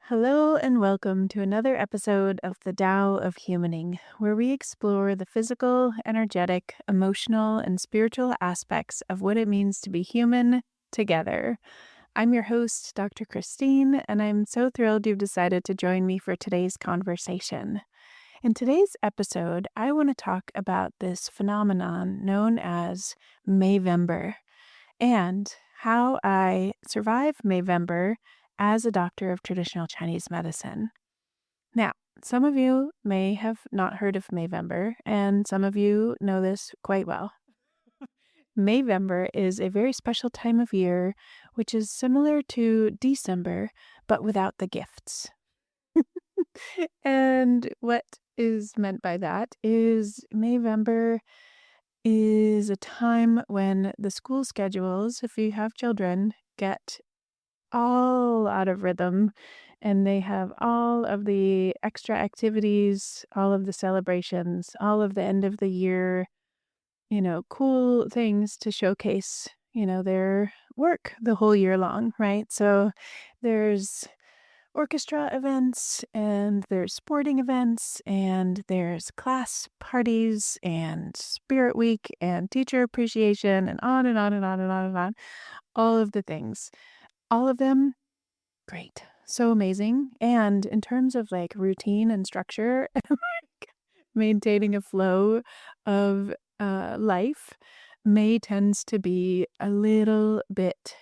Hello and welcome to another episode of the Tao of Humaning, where we explore the physical, energetic, emotional, and spiritual aspects of what it means to be human together. I'm your host, Dr. Christine, and I'm so thrilled you've decided to join me for today's conversation. In today's episode, I want to talk about this phenomenon known as Mayvember and how I survive Mayvember as a doctor of traditional Chinese medicine. Now, some of you may have not heard of Mayvember, and some of you know this quite well. Mayvember is a very special time of year, which is similar to December, but without the gifts. And what is meant by that is Mayvember is a time when the school schedules, if you have children, get all out of rhythm, and they have all of the extra activities, all of the celebrations, all of the end of the year, cool things to showcase, their work the whole year long, right? So there's orchestra events and there's sporting events and there's class parties and spirit week and teacher appreciation and on and on and on and on and on. All of the things. All of them great. So amazing. And in terms of like routine and structure, like maintaining a flow of life, May tends to be a little bit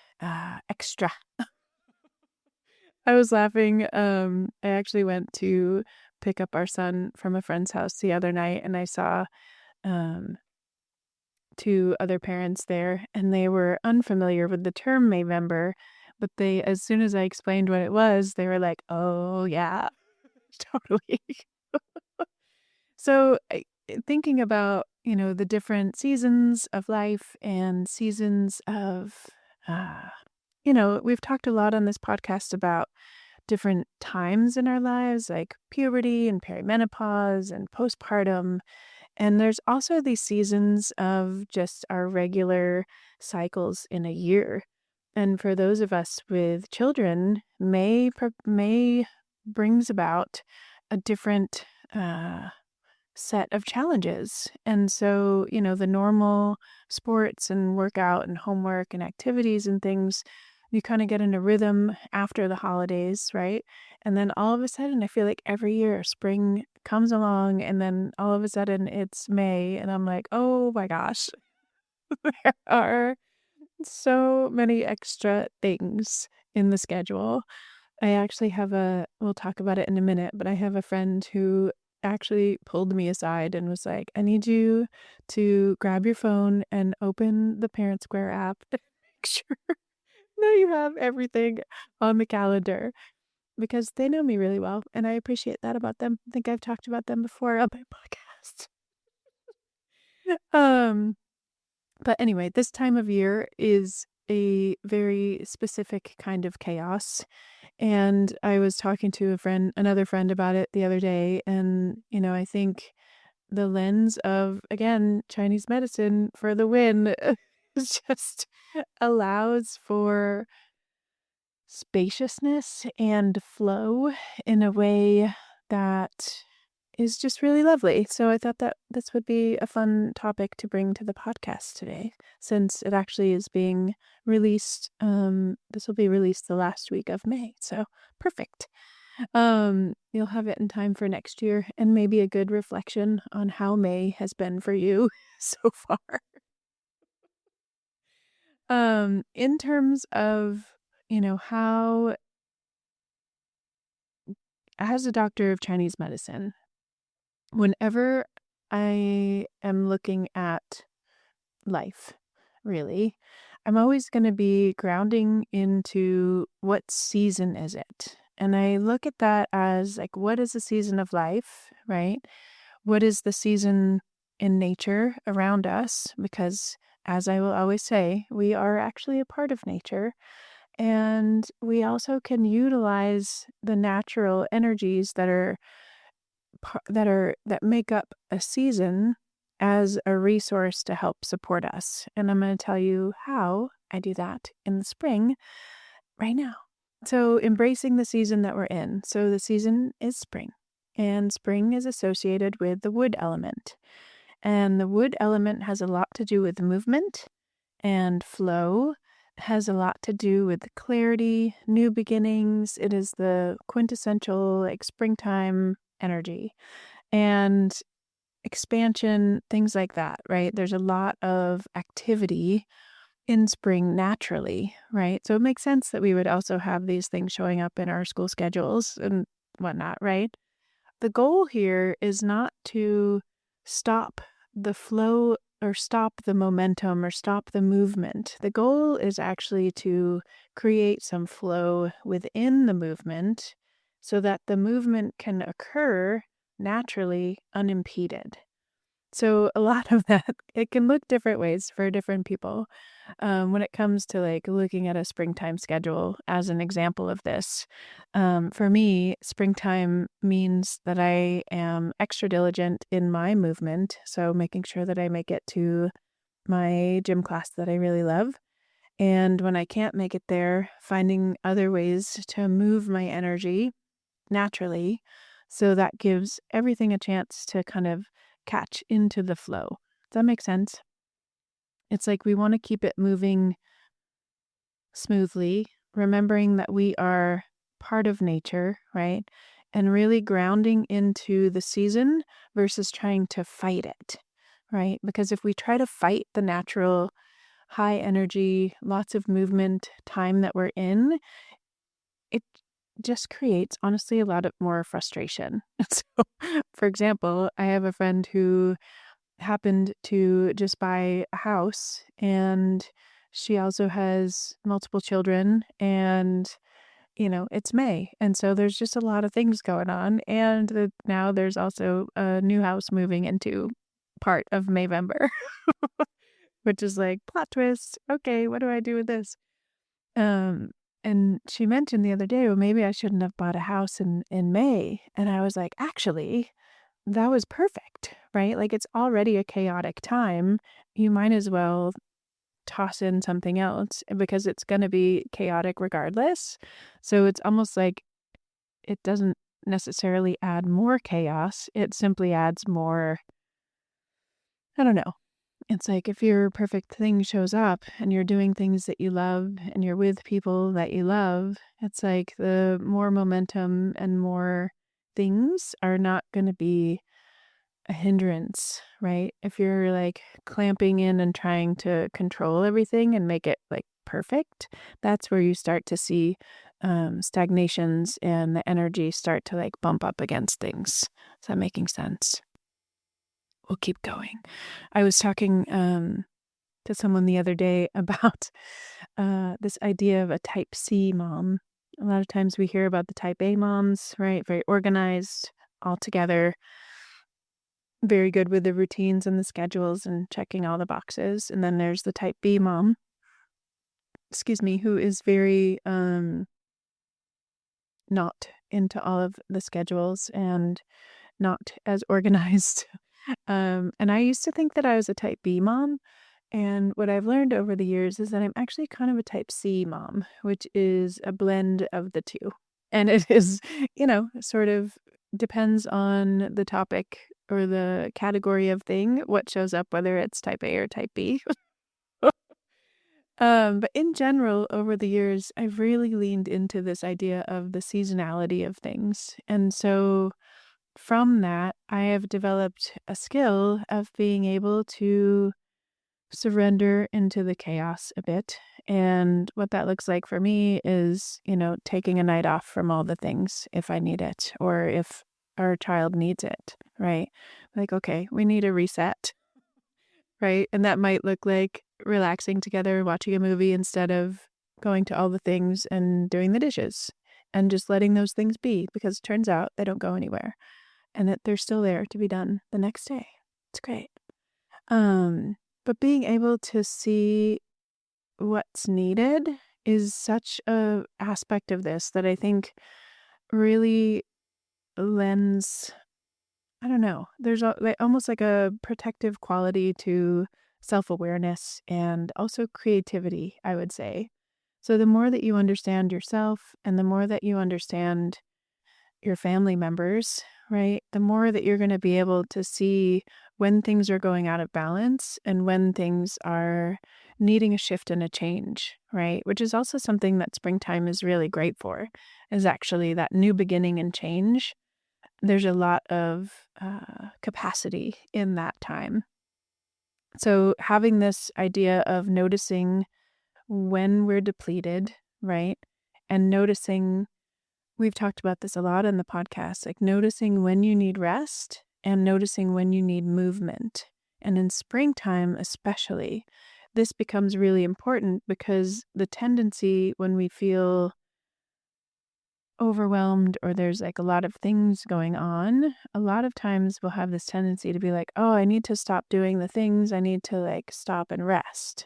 extra. I was laughing. I actually went to pick up our son from a friend's house the other night, and I saw um, two other parents there, and they were unfamiliar with the term Mayvember, but as soon as I explained what it was, they were like, "Oh yeah, totally." So, thinking about, the different seasons of life and seasons of, uh, we've talked a lot on this podcast about different times in our lives, like puberty and perimenopause and postpartum. And there's also these seasons of just our regular cycles in a year. And for those of us with children, May brings about a different set of challenges. And so, the normal sports and workout and homework and activities and things, you kind of get in a rhythm after the holidays, right? And then all of a sudden, I feel like every year spring comes along, and then all of a sudden it's May, and I'm like, oh my gosh, there are so many extra things in the schedule. I actually we'll talk about it in a minute, but I have a friend who actually pulled me aside and was like, I need you to grab your phone and open the Parent Square app and make sure that you have everything on the calendar because they know me really well and I appreciate that about them. I think I've talked about them before on my podcast. Um, but anyway, this time of year is a very specific kind of chaos. And I was talking to another friend about it the other day. And, I think the lens of, again, Chinese medicine for the win just allows for spaciousness and flow in a way that is just really lovely. So I thought that this would be a fun topic to bring to the podcast today, since it actually is being released. This will be released the last week of May. So perfect. You'll have it in time for next year and maybe a good reflection on how May has been for you so far. In terms of, how as a doctor of Chinese medicine, whenever I am looking at life, really, I'm always going to be grounding into what season is it? And I look at that as like, what is the season of life, right? What is the season in nature around us? Because as I will always say, we are actually a part of nature. And we also can utilize the natural energies that make up a season as a resource to help support us. And I'm going to tell you how I do that in the spring right now. So embracing the season that we're in. So the season is spring, and spring is associated with the wood element. And the wood element has a lot to do with movement and flow, has a lot to do with clarity, new beginnings. It is the quintessential like springtime energy and expansion, things like that, right? There's a lot of activity in spring naturally, right? So it makes sense that we would also have these things showing up in our school schedules and whatnot, right? The goal here is not to stop the flow or stop the momentum or stop the movement. The goal is actually to create some flow within the movement so that the movement can occur naturally unimpeded. So a lot of that, it can look different ways for different people. When it comes to like looking at a springtime schedule as an example of this, for me, springtime means that I am extra diligent in my movement. So making sure that I make it to my gym class that I really love. And when I can't make it there, finding other ways to move my energy naturally. So that gives everything a chance to kind of catch into the flow. Does that make sense? It's like we want to keep it moving smoothly, remembering that we are part of nature, right? And really grounding into the season versus trying to fight it, right? Because if we try to fight the natural high energy, lots of movement time that we're in, it just creates honestly a lot of more frustration. So, for example, I have a friend who happened to just buy a house, and she also has multiple children, and it's May. And so there's just a lot of things going on. And now there's also a new house moving into part of Mayvember, which is like plot twist. Okay, what do I do with this? Um, and she mentioned the other day, well, maybe I shouldn't have bought a house in May. And I was like, actually, that was perfect, right? Like it's already a chaotic time. You might as well toss in something else because it's going to be chaotic regardless. So it's almost like it doesn't necessarily add more chaos. It simply adds more, I don't know. It's like if your perfect thing shows up and you're doing things that you love and you're with people that you love, it's like the more momentum and more things are not going to be a hindrance, right? If you're like clamping in and trying to control everything and make it like perfect, that's where you start to see stagnations and the energy start to like bump up against things. Is that making sense? We'll keep going. I was talking to someone the other day about this idea of a type C mom. A lot of times we hear about the type A moms, right? Very organized, all together, very good with the routines and the schedules and checking all the boxes. And then there's the type B mom, who is very not into all of the schedules and not as organized. And I used to think that I was a type B mom. And what I've learned over the years is that I'm actually kind of a type C mom, which is a blend of the two. And it is, sort of depends on the topic or the category of thing, what shows up, whether it's type A or type B. But in general, over the years, I've really leaned into this idea of the seasonality of things. And so from that, I have developed a skill of being able to surrender into the chaos a bit. And what that looks like for me is, taking a night off from all the things if I need it or if our child needs it, right? Like, okay, we need a reset, right? And that might look like relaxing together, watching a movie instead of going to all the things and doing the dishes and just letting those things be because it turns out they don't go anywhere and that they're still there to be done the next day. It's great. But being able to see what's needed is such a aspect of this that I think really lends, I don't know, there's almost like a protective quality to self-awareness and also creativity, I would say. So the more that you understand yourself and the more that you understand your family members, right, the more that you're going to be able to see when things are going out of balance and when things are needing a shift and a change, right? Which is also something that springtime is really great for, is actually that new beginning and change. There's a lot of capacity in that time. So having this idea of noticing when we're depleted, right? And noticing, we've talked about this a lot in the podcast, like noticing when you need rest and noticing when you need movement. And in springtime, especially, this becomes really important because the tendency when we feel overwhelmed or there's like a lot of things going on, a lot of times we'll have this tendency to be like, oh, I need to stop doing the things. I need to like stop and rest,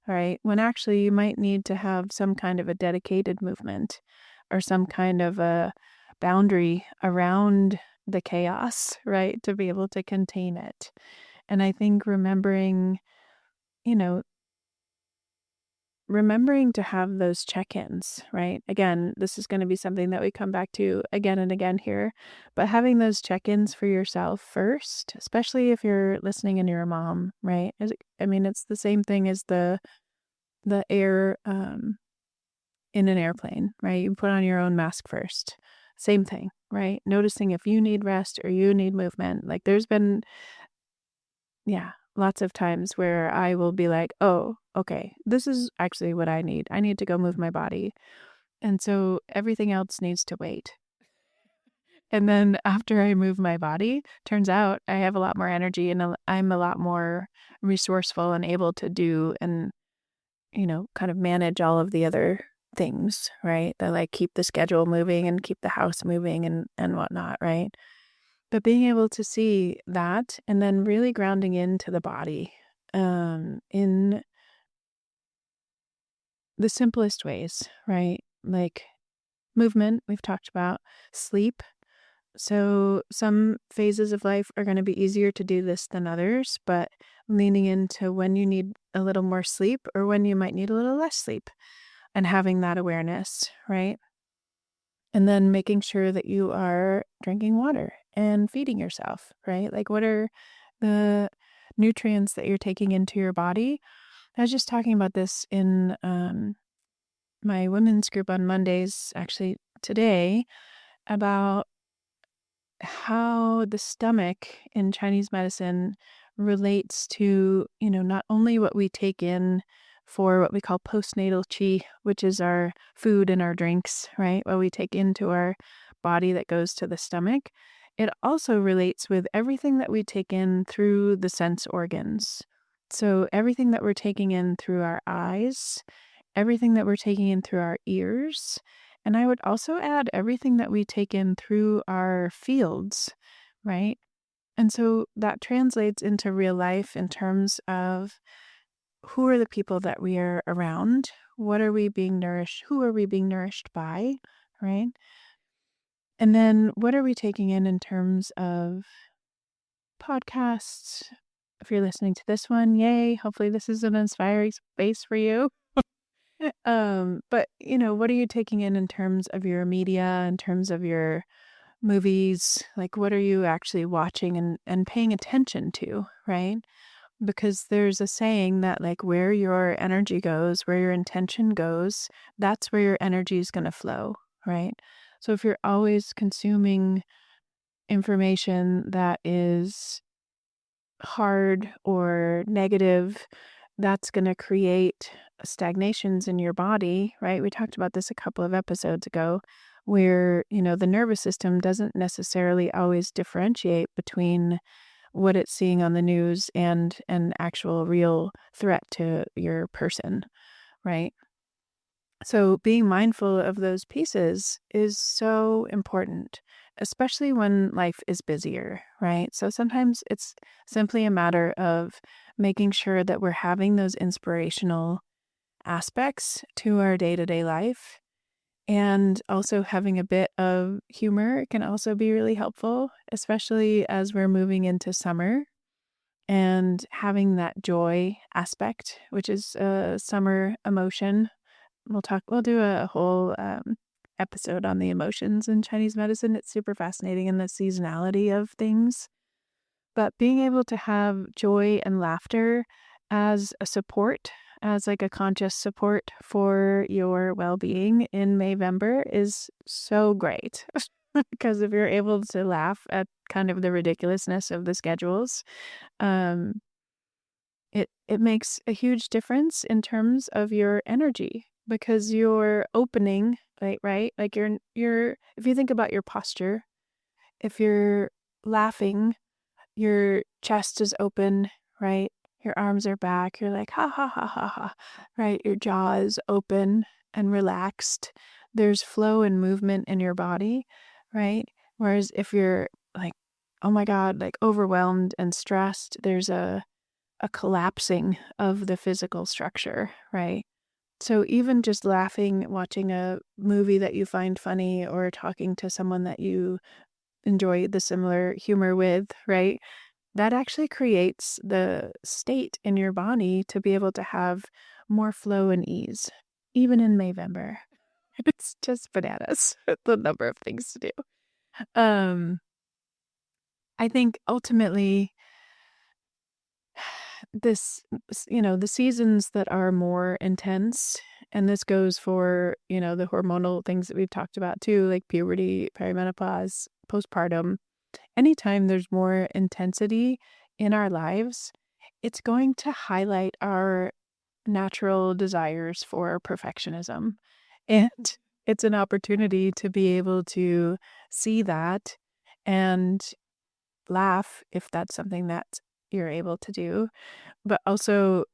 right? When actually you might need to have some kind of a dedicated movement or some kind of a boundary around the chaos, right? To be able to contain it. And I think you know, remembering to have those check-ins, right? Again, this is going to be something that we come back to again and again here, but having those check-ins for yourself first, especially if you're listening and you're a mom, right? I mean, it's the same thing as the air in an airplane, right? You put on your own mask first. Same thing, right? Noticing if you need rest or you need movement. Like there's been, yeah, lots of times where I will be like, oh, okay, this is actually what I need. I need to go move my body. And so everything else needs to wait. And then after I move my body, turns out I have a lot more energy and I'm a lot more resourceful and able to do and, kind of manage all of the other things, right? That like keep the schedule moving and keep the house moving and whatnot, right? But being able to see that and then really grounding into the body in the simplest ways, right? Like movement, we've talked about, sleep. So some phases of life are going to be easier to do this than others, but leaning into when you need a little more sleep or when you might need a little less sleep and having that awareness, right? And then making sure that you are drinking water and feeding yourself, right? Like what are the nutrients that you're taking into your body? I was just talking about this in my women's group on Mondays, actually today, about how the stomach in Chinese medicine relates to, not only what we take in for what we call postnatal qi, which is our food and our drinks, right? What we take into our body that goes to the stomach. It also relates with everything that we take in through the sense organs. So everything that we're taking in through our eyes, everything that we're taking in through our ears, and I would also add everything that we take in through our fields, right? And so that translates into real life in terms of who are the people that we are around? What are we being nourished? Who are we being nourished by, right? And then what are we taking in terms of podcasts? If you're listening to this one, yay. Hopefully this is an inspiring space for you. But what are you taking in terms of your media, in terms of your movies? Like, what are you actually watching and paying attention to, right? Because there's a saying that, like, where your energy goes, where your intention goes, that's where your energy is going to flow, right? So if you're always consuming information that is hard or negative, that's going to create stagnations in your body, right? We talked about this a couple of episodes ago, where, the nervous system doesn't necessarily always differentiate between what it's seeing on the news and an actual real threat to your person, right? So being mindful of those pieces is so important, especially when life is busier, right? So sometimes it's simply a matter of making sure that we're having those inspirational aspects to our day-to-day life. And also having a bit of humor can also be really helpful, especially as we're moving into summer and having that joy aspect, which is a summer emotion, we'll do a whole episode on the emotions in Chinese medicine. It's super fascinating in the seasonality of things. But being able to have joy and laughter as a support, as like a conscious support for your well-being in Mayvember is so great. Because if you're able to laugh at kind of the ridiculousness of the schedules, um, it makes a huge difference in terms of your energy because you're opening, like, right? Like you're if you think about your posture, if you're laughing, your chest is open, right? Your arms are back. You're like, ha, ha, ha, ha, ha, right? Your jaw is open and relaxed. There's flow and movement in your body, right? Whereas if you're like, oh my God, like overwhelmed and stressed, there's a collapsing of the physical structure, right? So even just laughing, watching a movie that you find funny or talking to someone that you enjoy the similar humor with, right? That actually creates the state in your body to be able to have more flow and ease, even in Mayvember. It's just bananas, the number of things to do. Um, I think ultimately the seasons that are more intense, and this goes for, the hormonal things that we've talked about too, like puberty, perimenopause, postpartum. Anytime there's more intensity in our lives, it's going to highlight our natural desires for perfectionism. And it's an opportunity to be able to see that and laugh if that's something that you're able to do, but also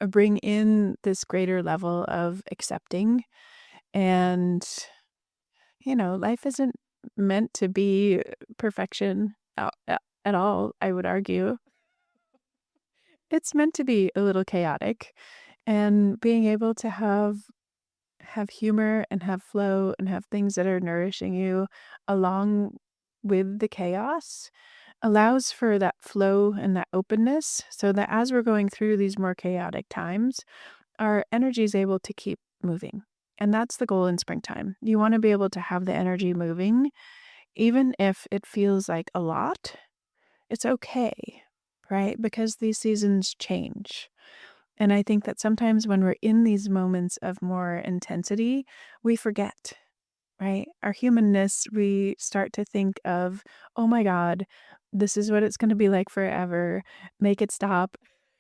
bring in this greater level of accepting. And, life isn't meant to be perfection at all, I would argue. It's meant to be a little chaotic, and being able to have humor and have flow and have things that are nourishing you along with the chaos allows for that flow and that openness so that as we're going through these more chaotic times, our energy is able to keep moving. And that's the goal in springtime. You want to be able to have the energy moving, even if it feels like a lot. It's okay, right? Because these seasons change. And I think that sometimes when we're in these moments of more intensity, we forget, right? Our humanness, we start to think of, oh my God, this is what it's going to be like forever. Make it stop.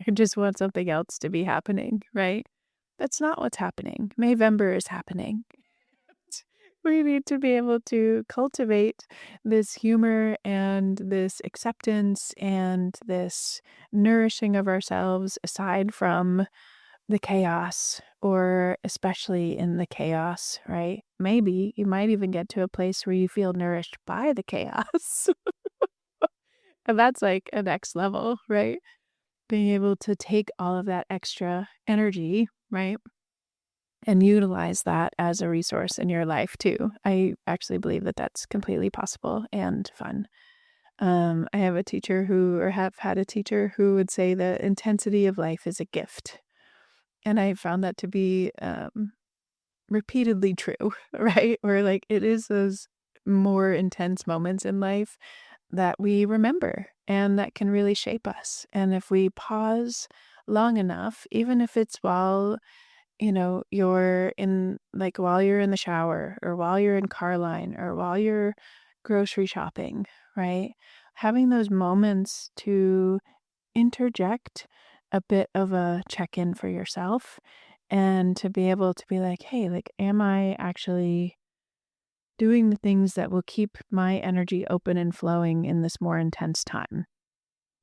I just want something else to be happening, right? That's not what's happening. Mayvember is happening. We need to be able to cultivate this humor and this acceptance and this nourishing of ourselves aside from the chaos, or especially in the chaos, right? Maybe you might even get to a place where you feel nourished by the chaos. And that's like a next level, right? Being able to take all of that extra energy, right? And utilize that as a resource in your life too. I actually believe that that's completely possible and fun. I have a teacher or have had a teacher who would say the intensity of life is a gift. And I found that to be repeatedly true, right? Where like it is those more intense moments in life that we remember and that can really shape us. And if we pause long enough, even if it's while while you're in the shower or while you're in car line or while you're grocery shopping, right? Having those moments to interject a bit of a check-in for yourself and to be able to be like, hey, like, am I actually doing the things that will keep my energy open and flowing in this more intense time?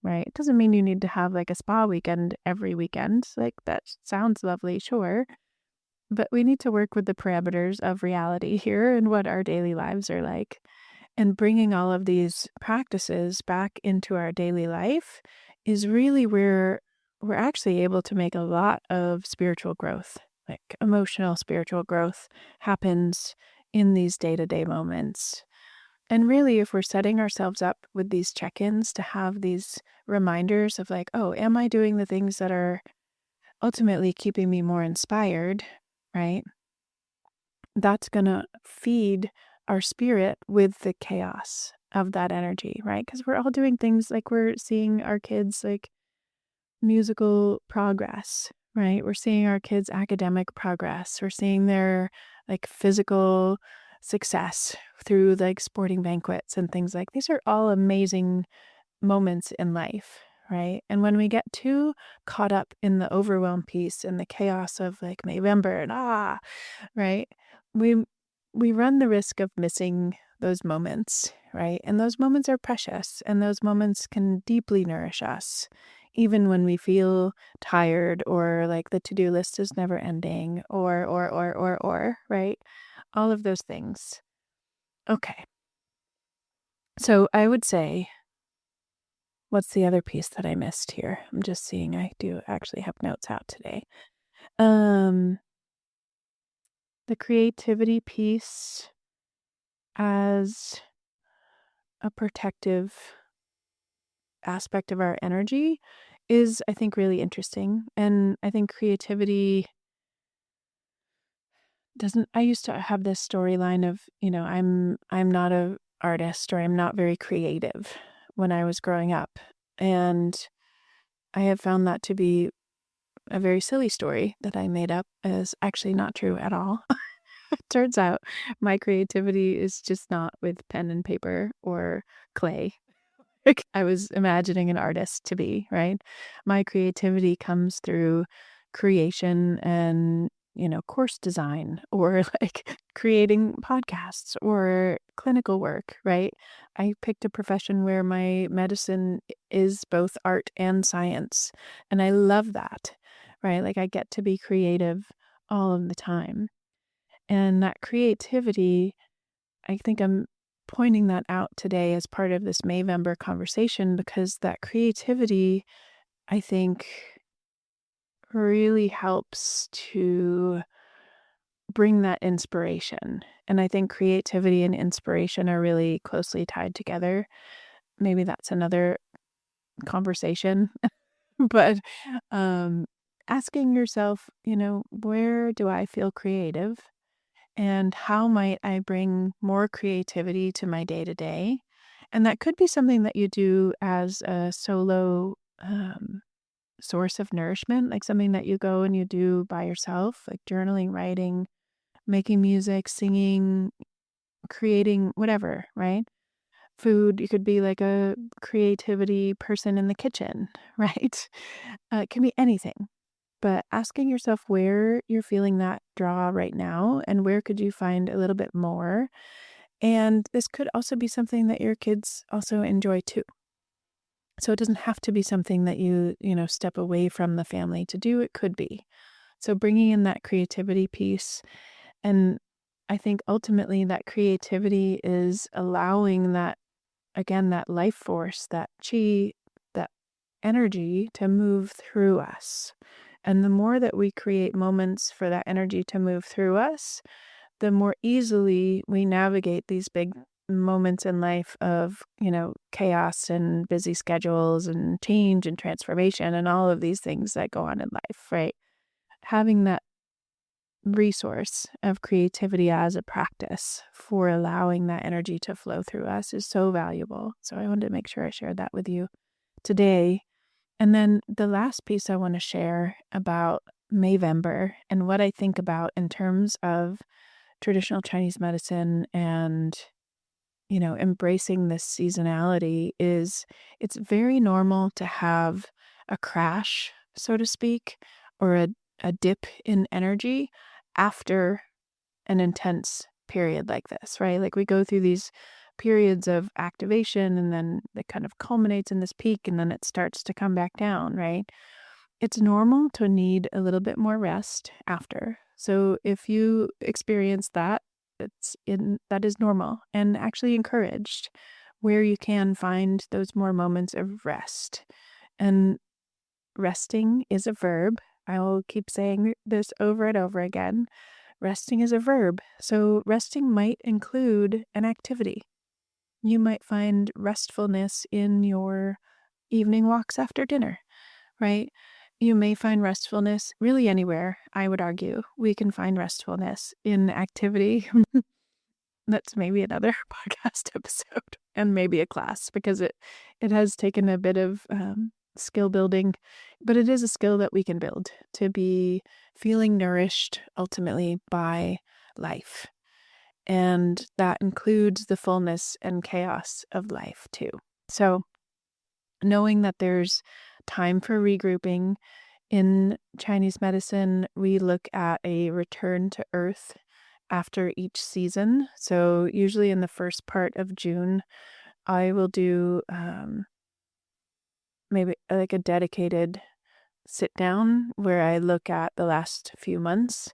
Right? It doesn't mean you need to have like a spa weekend every weekend. Like, that sounds lovely, sure. But we need to work with the parameters of reality here and what our daily lives are like. And bringing all of these practices back into our daily life is really where we're actually able to make a lot of spiritual growth, like emotional spiritual growth happens in these day-to-day moments. And really, if we're setting ourselves up with these check-ins to have these reminders of like, oh, am I doing the things that are ultimately keeping me more inspired? right? That's going to feed our spirit with the chaos of that energy, right? Because we're all doing things like we're seeing our kids like musical progress, right? We're seeing our kids' academic progress. We're seeing their like physical success through like sporting banquets and things like these are all amazing moments in life, right? And when we get too caught up in the overwhelm piece and the chaos of like Mayvember and right? We we run the risk of missing those moments, right? And those moments are precious and those moments can deeply nourish us even when we feel tired or like the to-do list is never ending or, right? All of those things. Okay. So I would say what's the other piece that I missed here? I'm just seeing I do actually have notes out today. Um the creativity piece as a protective aspect of our energy is, I think, really interesting. And I think creativity doesn't I used to have this storyline of, I'm not a artist or I'm not very creative when I was growing up. And I have found that to be a very silly story that I made up is actually not true at all. Turns out my creativity is just not with pen and paper or clay. Like I was imagining an artist to be, right? My creativity comes through creation and, course design or like creating podcasts or clinical work, right? I picked a profession where my medicine is both art and science. And I love that, right? Like I get to be creative all of the time. And that creativity, I think I'm pointing that out today as part of this Mayvember conversation because that creativity, I think, really helps to bring that inspiration. And I think creativity and inspiration are really closely tied together. Maybe that's another conversation, but asking yourself, where do I feel creative? And how might I bring more creativity to my day to day? And that could be something that you do as a solo source of nourishment, like something that you go and you do by yourself, like journaling, writing, making music, singing, creating, whatever, right? Food, you could be like a creativity person in the kitchen, right? It can be anything. But asking yourself where you're feeling that draw right now and where could you find a little bit more. And this could also be something that your kids also enjoy too. So it doesn't have to be something that you step away from the family to do. It could be. So bringing in that creativity piece. And I think ultimately that creativity is allowing that, again, that life force, that chi, that energy to move through us. And the more that we create moments for that energy to move through us, the more easily we navigate these big moments in life of, chaos and busy schedules and change and transformation and all of these things that go on in life, right? Having that resource of creativity as a practice for allowing that energy to flow through us is so valuable. So I wanted to make sure I shared that with you today. And then the last piece I want to share about Mayvember and what I think about in terms of traditional Chinese medicine and, embracing this seasonality is it's very normal to have a crash, so to speak, or a dip in energy after an intense period like this, right? Like we go through these periods of activation and then it kind of culminates in this peak and then it starts to come back down, right? It's normal to need a little bit more rest after. So if you experience that, that is normal and actually encouraged where you can find those more moments of rest. And resting is a verb. I will keep saying this over and over again. Resting is a verb. So resting might include an activity. You might find restfulness in your evening walks after dinner, right? you may find restfulness really anywhere, I would argue. We can find restfulness in activity. That's maybe another podcast episode and maybe a class because it has taken a bit of skill building, but it is a skill that we can build to be feeling nourished ultimately by life. And that includes the fullness and chaos of life too. So knowing that there's time for regrouping. In Chinese medicine, we look at a return to earth after each season. So usually in the first part of June, I will do maybe like a dedicated sit down where I look at the last few months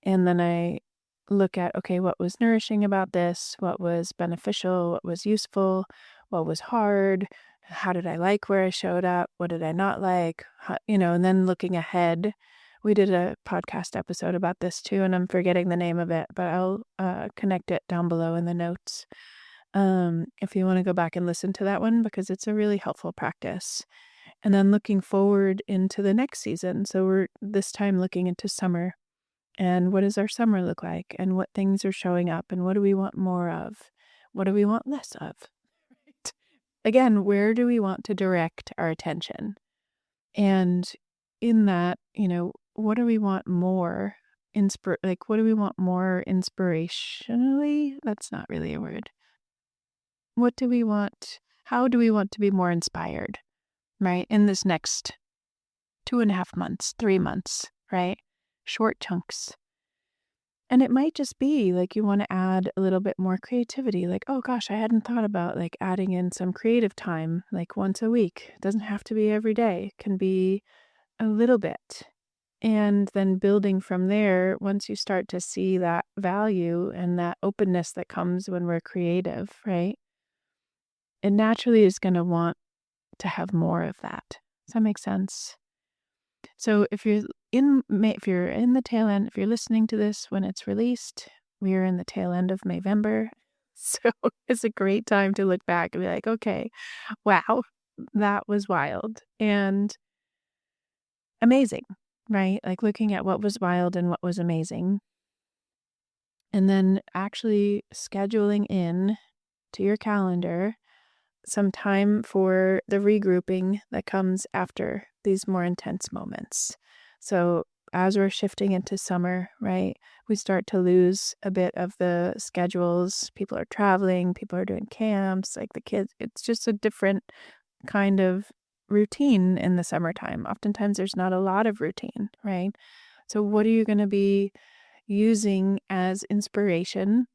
and then I look at, okay, what was nourishing about this? What was beneficial? What was useful? What was hard? How did I like where I showed up? What did I not like? And then looking ahead, we did a podcast episode about this too, and I'm forgetting the name of it, but I'll connect it down below in the notes if you want to go back and listen to that one, because it's a really helpful practice. And then looking forward into the next season. So we're this time looking into summer. And what does our summer look like? And what things are showing up? And what do we want more of? What do we want less of? Right. Again, where do we want to direct our attention? And in that, what do we want more? What do we want more inspirationally? That's not really a word. What do we want? How do we want to be more inspired, right? In this next 2.5 months, 3 months, right? Short chunks. And it might just be like you want to add a little bit more creativity. Like, oh gosh, I hadn't thought about like adding in some creative time like once a week. It doesn't have to be every day. It can be a little bit. And then building from there, once you start to see that value and that openness that comes when we're creative, right? It naturally is going to want to have more of that. Does that make sense? So if you're in the tail end, if you're listening to this when it's released, we are in the tail end of Mayvember. So it's a great time to look back and be like, okay, wow, that was wild and amazing, right? Like looking at what was wild and what was amazing. And then actually scheduling in to your calendar some time for the regrouping that comes after these more intense moments. So as we're shifting into summer, right, we start to lose a bit of the schedules. People are traveling, people are doing camps, like the kids. It's just a different kind of routine in the summertime. Oftentimes there's not a lot of routine, right? So what are you going to be using as inspiration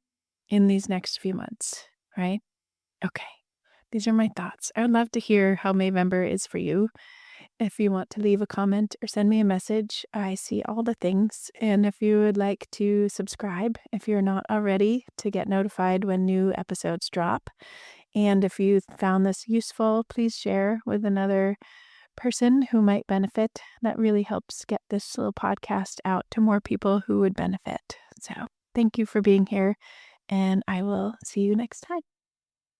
in these next few months, right? Okay. These are my thoughts. I would love to hear how Mayvember is for you. If you want to leave a comment or send me a message, I see all the things. And if you would like to subscribe, if you're not already, to get notified when new episodes drop. And if you found this useful, please share with another person who might benefit. That really helps get this little podcast out to more people who would benefit. So thank you for being here, and I will see you next time.